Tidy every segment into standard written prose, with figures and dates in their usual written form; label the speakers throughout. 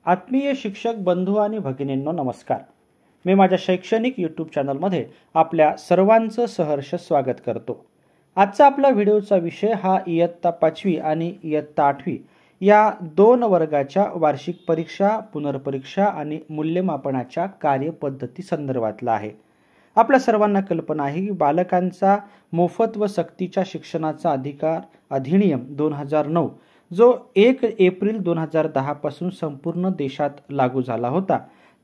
Speaker 1: आत्मीय शिक्षक बंधू आणि भगिनींनो नमस्कार. मी माझ्या शैक्षणिक यूट्यूब चॅनलमध्ये आपल्या सर्वांचं सहर्ष स्वागत करतो. आजचा आपला व्हिडिओचा विषय हा इयत्ता 5वी आणि इयत्ता 8वी या दोन वर्गाच्या वार्षिक परीक्षा, पुनर्परीक्षा आणि मूल्यमापनाच्या कार्यपद्धती संदर्भातला आहे. आपल्या सर्वांना कल्पना आहे की बालकांचा मोफत व सक्तीच्या शिक्षणाचा अधिकार अधिनियम 2009 जो 1 एप्रिल 2010 पासून संपूर्ण देशात लागू झाला होता,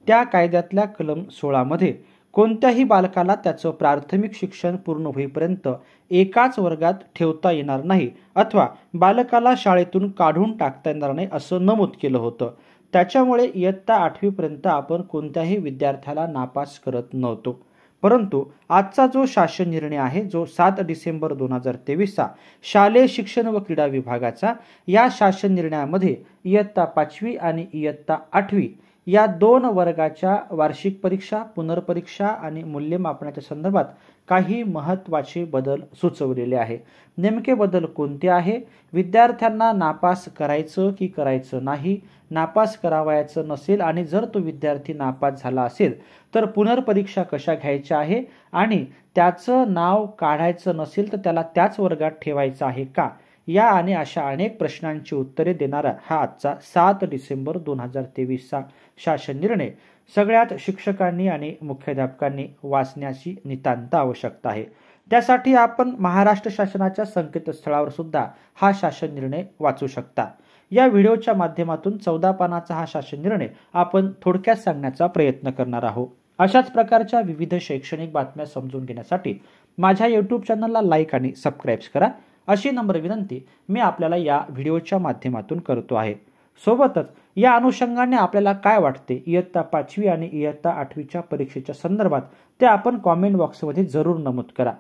Speaker 1: त्या कायद्यातल्या कलम 16 मध्ये कोणत्याही बालकाला त्याचं प्राथमिक शिक्षण पूर्ण होईपर्यंत एकाच वर्गात ठेवता येणार नाही अथवा बालकाला शाळेतून काढून टाकता येणार नाही असं नमूद केलं होतं. त्याच्यामुळे इयत्ता 8वी पर्यंत आपण कोणत्याही विद्यार्थ्याला नापास करत नव्हतो. परंतु आजचा जो शासन निर्णय आहे, जो 7 डिसेंबर 2023 चा शालेय शिक्षण व क्रीडा विभागाचा, या शासन निर्णयामध्ये इयत्ता 5वी आणि इयत्ता 8वी या दोन वर्गाच्या वार्षिक परीक्षा, पुनर्परीक्षा आणि मूल्यमापनाच्या संदर्भात काही महत्त्वाचे बदल सुचवलेले आहे. नेमके बदल कोणते आहे? विद्यार्थ्यांना नापास करायचं की करायचं नाही, नापास करावायचं नसेल आणि जर तो विद्यार्थी नापास झाला असेल तर पुनर्परीक्षा कशा घ्यायच्या आहे आणि त्याचं नाव काढायचं नसेल तर त्याला त्याच वर्गात ठेवायचं आहे का, या आणि अशा अनेक प्रश्नांची उत्तरे देणारा हा आजचा 7 डिसेंबर 2023 चा शासन निर्णय सगळ्यात शिक्षकांनी आणि मुख्याध्यापकांनी वाचण्याची नितांत आवश्यकता आहे. त्यासाठी आपण महाराष्ट्र शासनाच्या संकेतस्थळावर सुद्धा हा शासन निर्णय वाचू शकता. या व्हिडिओच्या माध्यमातून 14 पानाचा हा शासन निर्णय आपण थोडक्यात सांगण्याचा प्रयत्न करणार आहोत. अशाच प्रकारच्या विविध शैक्षणिक बातम्या समजून घेण्यासाठी माझ्या यूट्यूब चॅनलला लाईक आणि सबस्क्राईब करा अशी नम्र विनंती मी आपल्याला या व्हिडिओच्या माध्यमातून करतो आहे. सोबतच या अनुषंगाने आपल्याला काय वाटते इयत्ता 5वी आणि इयत्ता 8वीच्या परीक्षेच्या संदर्भात ते आपण कॉमेंट बॉक्समध्ये जरूर नमूद करा.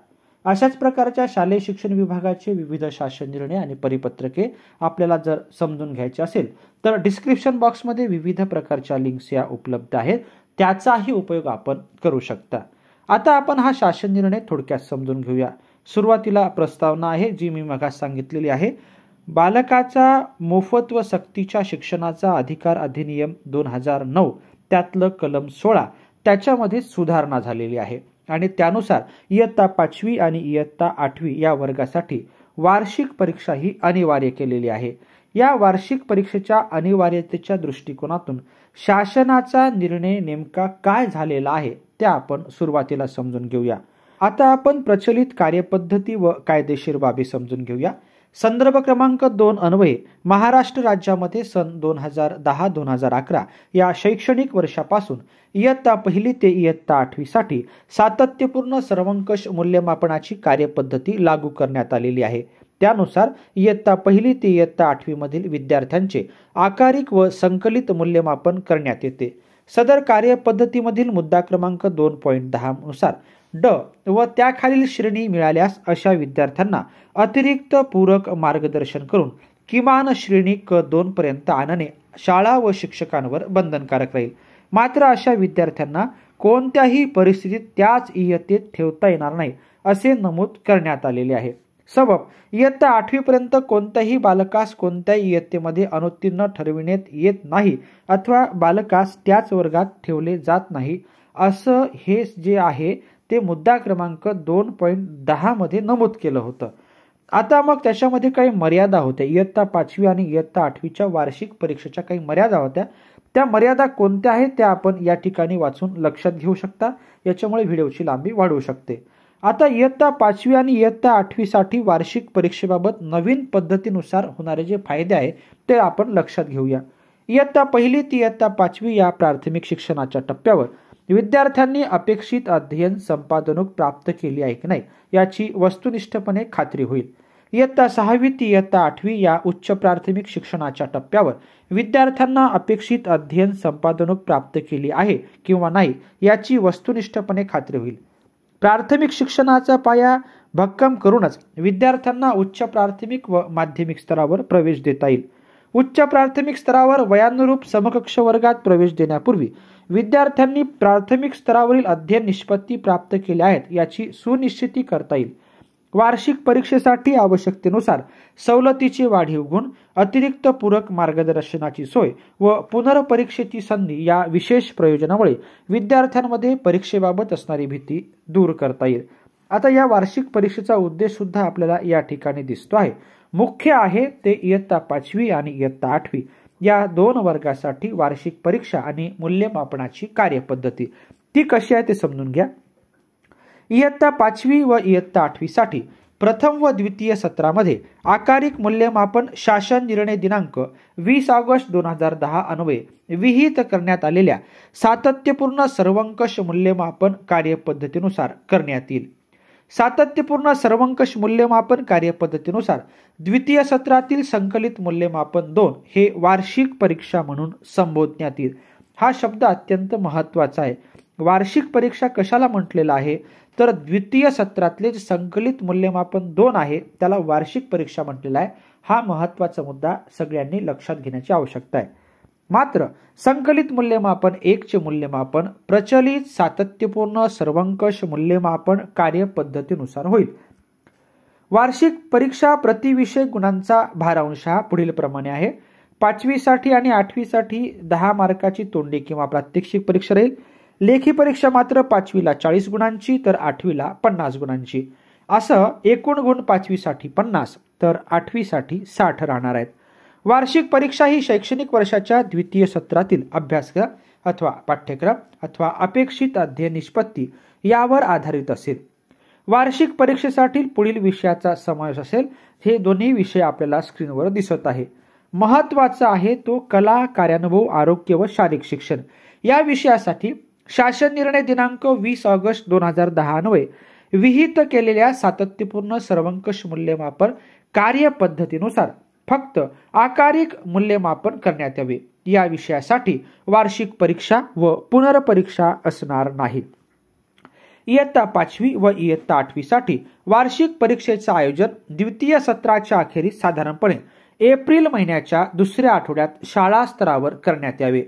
Speaker 1: अशाच प्रकारच्या शालेय शिक्षण विभागाचे विविध शासन निर्णय आणि परिपत्रके आपल्याला जर समजून घ्यायचे असेल तर डिस्क्रिप्शन बॉक्समध्ये विविध प्रकारच्या लिंक्स या उपलब्ध आहेत, त्याचाही उपयोग आपण करू शकता. आता आपण हा शासन निर्णय थोडक्यात समजून घेऊया. सुरुवातीला प्रस्तावना आहे जी मी मगाच सांगितलेली आहे. बालकाचा मोफत व सक्तीच्या शिक्षणाचा अधिकार अधिनियम 2009 त्यातलं कलम 16 त्याच्यामध्ये सुधारणा झालेली आहे आणि त्यानुसार इयत्ता 5वी आणि इयत्ता 8वी या वर्गासाठी वार्षिक परीक्षा ही अनिवार्य केलेली आहे. या वार्षिक परीक्षेच्या अनिवार्यतेच्या दृष्टिकोनातून शासनाचा निर्णय नेमका काय झालेला आहे ते आपण सुरुवातीला समजून घेऊया. आता आपण प्रचलित कार्यपद्धती व कायदेशीर बाबी समजून घेऊया. संदर्भ क्रमांक 2 अन्वये महाराष्ट्र राज्यामध्ये सन 2010-2011 या शैक्षणिक वर्षापासून इयत्ता 1 ते इयत्ता 8वी साठी सातत्यपूर्ण सर्वंकष मूल्यमापनाची कार्यपद्धती लागू करण्यात आलेली आहे. त्यानुसार इयत्ता 1 ते इयत्ता 8वी मधील विद्यार्थ्यांचे आकारिक व संकलित मूल्यमापन करण्यात येते. सदर कार्यपद्धतीमधील मुद्दा क्रमांक 2.10 नुसार ड व त्याखालील श्रेणी मिळाल्यास अशा विद्यार्थ्यांना अतिरिक्त पूरक मार्गदर्शन करून किमान श्रेणी क2 पर्यंत आणणे शाळा व शिक्षकांवर बंधनकारक राहील. मात्र अशा विद्यार्थ्यांना कोणत्याही परिस्थितीत त्याच इयत्तेत ठेवता येणार नाही असे नमूद करण्यात आलेले आहे. सबब इयत्ता 8वी पर्यंत कोणत्याही बालकास कोणत्याही इयत्तेमध्ये अनुत्तीर्ण ठरविण्यात येत नाही अथवा बालकास त्याच वर्गात ठेवले जात नाही असं हे जे आहे ते मुद्दा क्रमांक 2.10 मध्ये नमूद केलं होतं. आता मग त्याच्यामध्ये काही मर्यादा होत्या. इयत्ता 5वी आणि इयत्ता 8वीच्या वार्षिक परीक्षेच्या काही मर्यादा होत्या. त्या मर्यादा कोणत्या आहेत त्या आपण या ठिकाणी वाचून लक्षात घेऊ शकता. याच्यामुळे व्हिडिओची लांबी वाढू शकते. आता इयत्ता 5वी आणि इयत्ता 8वी साठी वार्षिक परीक्षेबाबत नवीन पद्धतीनुसार होणारे जे फायदे आहेत ते आपण लक्षात घेऊया. इयत्ता 1 ते इयत्ता 5वी या प्राथमिक शिक्षणाच्या टप्प्यावर विद्यार्थ्यांनी अपेक्षित अध्ययन संपादनूक प्राप्त केली आहे की नाही याची वस्तुनिष्ठपणे खात्री होईल. इयत्ता 6वी ते इयत्ता 8वी या उच्च प्राथमिक शिक्षणाच्या टप्प्यावर विद्यार्थ्यांना अपेक्षित अध्ययन संपादनूक प्राप्त केली आहे किंवा नाही याची वस्तुनिष्ठपणे खात्री होईल. प्राथमिक शिक्षणाचा पाया भक्कम करूनच विद्यार्थ्यांना उच्च प्राथमिक व माध्यमिक स्तरावर प्रवेश देता येईल. उच्च प्राथमिक स्तरावर वयानुरूप समकक्ष वर्गात प्रवेश देण्यापूर्वी विद्यार्थ्यांनी प्राथमिक स्तरावरील अध्ययन निष्पत्ती प्राप्त केल्या आहेत याची सुनिश्चिती करता येईल. वार्षिक परीक्षेसाठी आवश्यकतेनुसार सवलतीचे वाढीव गुण, अतिरिक्त पूरक मार्गदर्शनाची सोय व पुनर्परीक्षेची संधी या विशेष प्रयोजनामुळे विद्यार्थ्यांमध्ये परीक्षेबाबत असणारी भीती दूर करता येईल। आता या वार्षिक परीक्षेचा उद्देश सुद्धा आपल्याला या ठिकाणी दिसतो आहे। मुख्य आहे ते इयत्ता 5वी आणि इयत्ता 8वी या 2 वर्गासाठी वार्षिक परीक्षा आणि मूल्यमापनाची कार्यपद्धती ती कशी आहे ते समजून घ्या। इयत्ता 5वी व इयत्ता 8वी साठी प्रथम व द्वितीय सत्रामध्ये आकारिक मूल्यमापन शासन निर्णय दिनांक 20 ऑगस्ट 2010 अन्वये विहित करण्यात आलेल्या सातत्यपूर्ण सर्वंकष मूल्यमापन कार्यपद्धतीनुसार करण्यात येईल। सातत्यपूर्ण सर्वंकष मूल्यमापन कार्यपद्धतीनुसार द्वितीय सत्रातील संकलित मूल्यमापन 2 हे वार्षिक परीक्षा म्हणून संबोधण्यात येईल। हा शब्द अत्यंत महत्त्वाचा आहे। वार्षिक परीक्षा कशाला म्हटलेला आहे तर द्वितीय सत्रातले जे संकलित मूल्यमापन 2 आहे त्याला वार्षिक परीक्षा म्हटलेला आहे। हा महत्त्वाचा मुद्दा सगळ्यांनी लक्षात घेण्याची आवश्यकता आहे। मात्र संकलित मूल्यमापन 1 चे मूल्यमापन प्रचलित सातत्यपूर्ण सर्वंकष मूल्यमापन कार्यपद्धतीनुसार होईल। वार्षिक परीक्षा प्रतिविषय गुणांचा भारांश हा पुढील प्रमाणे आहे। 5वी साठी आणि 8वी साठी 10 मार्काची तोंडी किंवा प्रात्यक्षिक परीक्षा राहील। लेखी परीक्षा मात्र 5वीला 40 गुणांची तर 8वीला 50 गुणांची। असं एकूण गुण 5वी साठी 50 तर 8वी साठी 60 राहणार आहेत। वार्षिक परीक्षा ही शैक्षणिक वर्षाच्या द्वितीय सत्रातील अभ्यासक्रम अथवा पाठ्यक्रम अथवा अपेक्षित अध्ययन निष्पत्ती यावर आधारित असेल। वार्षिक परीक्षेसाठी पुढील विषयाचा समावेश असेल। हे दोन्ही विषय आपल्याला स्क्रीनवर दिसत आहे। महत्त्वाचा आहे तो कला, कार्यानुभव, आरोग्य व शारीरिक शिक्षण या विषयासाठी शासन निर्णय दिनांक 20 ऑगस्ट 2010 अन्वये विहित केलेल्या सातत्यपूर्ण सर्वंकष मूल्यमापन कार्यपद्धतीनुसार फक्त आकारिक मूल्यमापन करण्यात यावे। या विषयासाठी वार्षिक परीक्षा व पुनर्परीक्षा असणार नाही। इयत्ता 5वी व इयत्ता 8वी साठी वार्षिक परीक्षेचे आयोजन द्वितीय सत्राच्या अखेरीस साधारणपणे एप्रिल महिन्याच्या दुसऱ्या आठवड्यात शाळा स्तरावर करण्यात यावे।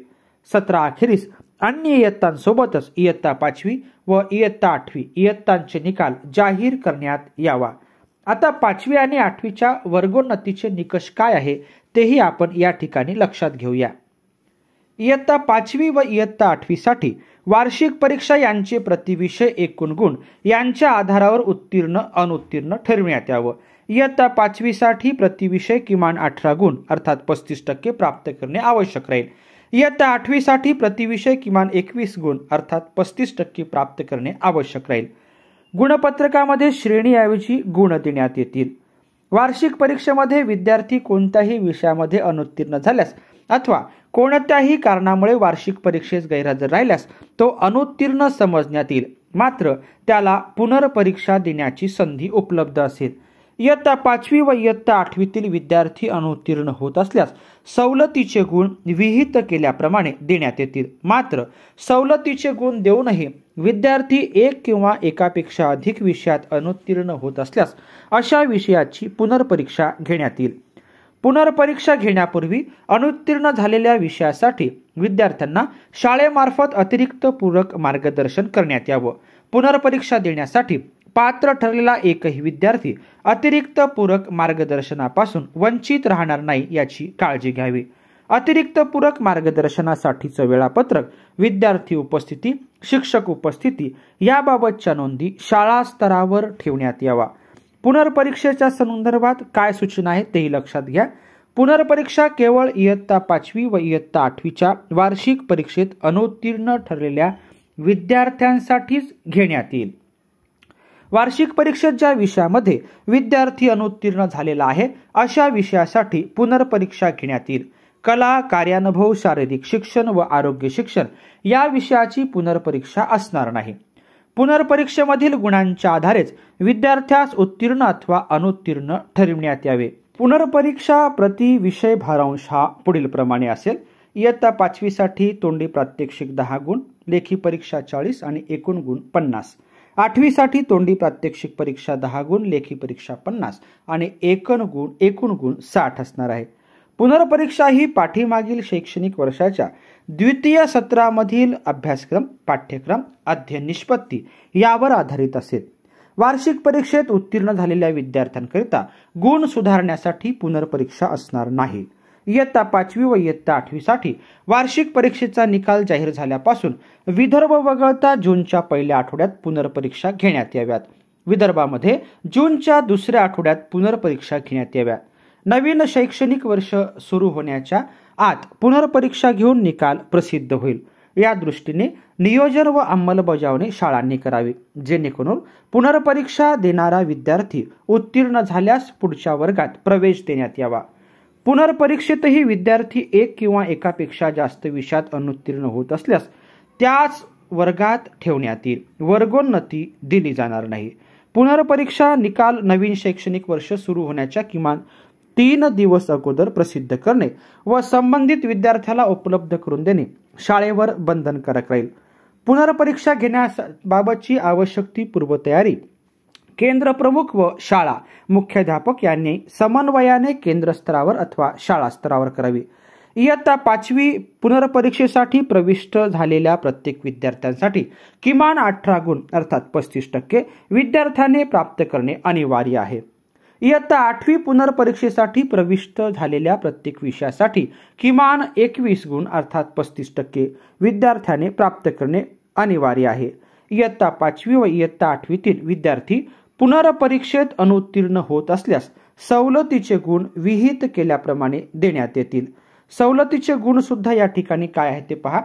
Speaker 1: सत्राअखेरीस अन्य इयत्तांसोबतच इयत्ता 5वी व इयत्ता 8वी इयत्तांचे निकाल जाहीर करण्यात यावा। आता 5वी आणि 8वीच्या वर्गोन्नतीचे निकष काय आहे तेही आपण या ठिकाणी लक्षात घेऊया। इयत्ता 5वी व इयत्ता 8वी साठी वार्षिक परीक्षा यांचे प्रतिविषय एकूण गुण यांच्या आधारावर उत्तीर्ण अनुत्तीर्ण ठरविण्यात यावं। इयत्ता 5वी साठी प्रतिविषय किमान 18 गुण अर्थात 35% प्राप्त करणे आवश्यक राहील। इयत्ता 8वी साठी प्रतिविषय किमान 21 गुण अर्थात 35% प्राप्त करणे आवश्यक राहील। गुणपत्रकामध्ये श्रेणीऐवजी गुण देण्यात येतील। वार्षिक परीक्षेमध्ये विद्यार्थी कोणत्याही विषयामध्ये अनुत्तीर्ण झाल्यास अथवा कोणत्याही कारणामुळे वार्षिक परीक्षेस गैरहजर राहिल्यास तो अनुत्तीर्ण समजण्यात येईल। मात्र त्याला पुनर्परीक्षा देण्याची संधी उपलब्ध असेल। इयत्ता 5वी व इयत्ता 8वीतील विद्यार्थी अनुत्तीर्ण होत असल्यास सवलतीचे गुण विहित केल्याप्रमाणे देण्यात येतील। मात्र सवलतीचे गुण देऊनही विद्यार्थी 1 किंवा एकापेक्षा अधिक विषयात अनुत्तीर्ण होत असल्यास अशा विषयाची पुनर्परीक्षा घेण्यात येईल। पुनर्परीक्षा घेण्यापूर्वी अनुत्तीर्ण झालेल्या विषयासाठी विद्यार्थ्यांना शाळेमार्फत अतिरिक्त पूरक मार्गदर्शन करण्यात यावं। पुनर्परीक्षा देण्यासाठी पात्र ठरलेला एकही विद्यार्थी अतिरिक्त पूरक मार्गदर्शनापासून वंचित राहणार नाही याची काळजी घ्यावी। अतिरिक्त पूरक मार्गदर्शनासाठीचं वेळापत्रक, विद्यार्थी उपस्थिती, शिक्षक उपस्थिती याबाबतच्या नोंदी शाळा स्तरावर ठेवण्यात यावा। पुनर्परीक्षेच्या संदर्भात काय सूचना आहेत तेही लक्षात घ्या। पुनर्परीक्षा केवळ इयत्ता 5वी व इयत्ता 8वीच्या वार्षिक परीक्षेत अनुत्तीर्ण ठरलेल्या विद्यार्थ्यांसाठीच घेण्यात येईल। वार्षिक परीक्षेत ज्या विषयामध्ये विद्यार्थी अनुत्तीर्ण झालेला आहे अशा विषयासाठी पुनर्परीक्षा घेण्यात येईल। कला, कार्यानुभव, शारीरिक शिक्षण व आरोग्य शिक्षण या विषयाची पुनर्परीक्षा असणार नाही। पुनर्परीक्षेमधील गुणांच्या आधारेच विद्यार्थ्यास उत्तीर्ण अथवा अनुत्तीर्ण ठरविण्यात यावे। पुनर्परीक्षा प्रति विषय भारांश हा पुढील प्रमाणे असेल। इयत्ता 5वी साठी तोंडी प्रात्यक्षिक 10 गुण, लेखी परीक्षा 40 आणि एकूण गुण 50। 8वी साठी तोंडी प्रात्यक्षिक परीक्षा 10 गुण, लेखी परीक्षा 50 आणि एकूण गुण 60 असणार आहे। पुनर्परीक्षा ही पाठीमागील शैक्षणिक वर्षाच्या द्वितीय सत्रामधील अभ्यासक्रम, पाठ्यक्रम, अध्ययन निष्पत्ती यावर आधारित असेल। वार्षिक परीक्षेत उत्तीर्ण झालेल्या विद्यार्थ्यांकरिता गुण सुधारण्यासाठी पुनर्परीक्षा असणार नाही। इयत्ता 5वी व इयत्ता 8वी साठी वार्षिक परीक्षेचा निकाल जाहीर झाल्यापासून विदर्भ वगळता जूनच्या पहिल्या आठवड्यात पुनर्परीक्षा घेण्यात याव्यात। विदर्भामध्ये जूनच्या दुसऱ्या आठवड्यात पुनर्परीक्षा घेण्यात याव्यात। नवीन शैक्षणिक वर्ष सुरू होण्याच्या आत पुनर्परीक्षा घेऊन निकाल प्रसिद्ध होईल। या दृष्टीने नियोजन व अंमलबजावणी शाळांनी करावी, जेणेकरून पुनर्परीक्षा देणारा विद्यार्थी उत्तीर्ण झाल्यास पुढच्या वर्गात प्रवेश देण्यात यावा। पुनर्परीक्षेतही विद्यार्थी एक किंवा एकापेक्षा जास्त विषयात अनुत्तीर्ण होत असल्यास त्याच वर्गात ठेवण्यात येईल, वर्गोन्नती दिली जाणार नाही। पुनर्परीक्षा निकाल नवीन शैक्षणिक वर्ष सुरू होण्याच्या किमान 3 दिवस अगोदर प्रसिद्ध करणे व संबंधित विद्यार्थ्याला उपलब्ध करून देणे शाळेवर बंधनकारक राहील। पुनर्परीक्षा घेण्याबाबतची आवश्यक ती पूर्वतयारी केंद्र प्रमुख व शाळा मुख्याध्यापक यांनी समन्वयाने केंद्र स्तरावर अथवा शाळा स्तरावर करावी। इयत्ता 5वी पुनर्परीक्षेसाठी प्रविष्ट झालेल्या प्रत्येक विद्यार्थ्यांसाठी किमान 18 गुण अर्थात 35% विद्यार्थ्याने प्राप्त करणे अनिवार्य आहे। इयत्ता 8वी पुनर्परीक्षेसाठी प्रविष्ट झालेल्या प्रत्येक विषयासाठी किमान 21 गुण अर्थात 35% विद्यार्थ्याने प्राप्त करणे अनिवार्य आहे। इयत्ता 5वी व इयत्ता 8वीतील विद्यार्थी पुनर्परीक्षेत अनुत्तीर्ण होत असल्यास सवलतीचे गुण विहित केल्याप्रमाणे देण्यात येतील। सवलतीचे गुण सुद्धा या ठिकाणी काय आहे ते पहा।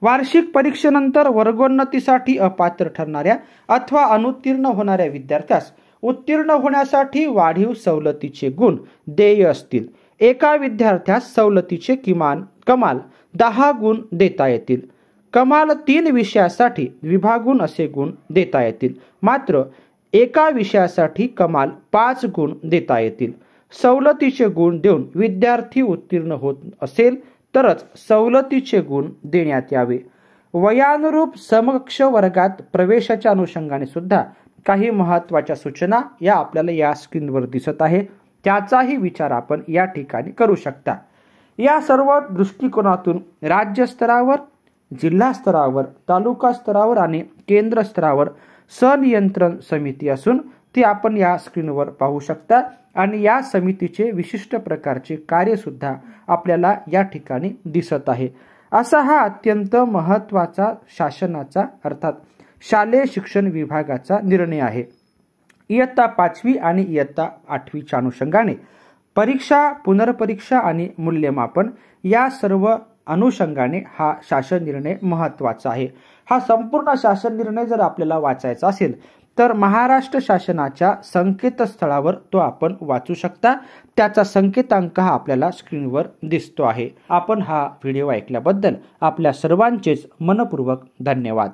Speaker 1: वार्षिक परीक्षेनंतर वर्गोन्नतीसाठी अपात्र ठरणाऱ्या अथवा अनुत्तीर्ण होणाऱ्या विद्यार्थ्यास उत्तीर्ण होण्यासाठी वाढीव सवलतीचे गुण देय असतील। एका विद्यार्थ्यास सवलतीचे कमाल 10 गुण देता येतील। कमाल 3 विषयासाठी विभागून असे गुण देता येतील, मात्र एका विषयासाठी कमाल 5 गुण देता येतील। सवलतीचे गुण देऊन विद्यार्थी उत्तीर्ण होत असेल तरच सवलतीचे गुण देण्यात यावे। वयानुरूप समकक्ष वर्गात प्रवेशाच्या अनुषंगाने सुद्धा काही महत्त्वाच्या सूचना या आपल्याला या स्क्रीनवर दिसत आहे, त्याचाही विचार आपण या ठिकाणी करू शकता। या सर्व दृष्टिकोनातून राज्य स्तरावर, जिल्हा स्तरावर, तालुका स्तरावर आणि केंद्र स्तरावर संनियंत्रण समिती असून ती आपण या स्क्रीनवर पाहू शकता आणि या समितीचे विशिष्ट प्रकारचे कार्य सुद्धा आपल्याला या ठिकाणी दिसत आहे। असा हा अत्यंत महत्त्वाचा शासनाचा अर्थात शालेय शिक्षण विभागाचा निर्णय आहे। इयत्ता 5वी आणि इयत्ता 8वीच्या अनुषंगाने परीक्षा, पुनर्परीक्षा आणि मूल्यमापन या सर्व अनुषंगाने हा शासन निर्णय महत्त्वाचा आहे। हा संपूर्ण शासन निर्णय जर आपल्याला वाचायचा असेल तर महाराष्ट्र शासनाच्या संकेतस्थळावर तो आपण वाचू शकता। त्याचा संकेतांक हा आपल्याला स्क्रीनवर दिसतो आहे। आपण हा व्हिडिओ ऐकल्याबद्दल आपल्या सर्वांचेच मनपूर्वक धन्यवाद।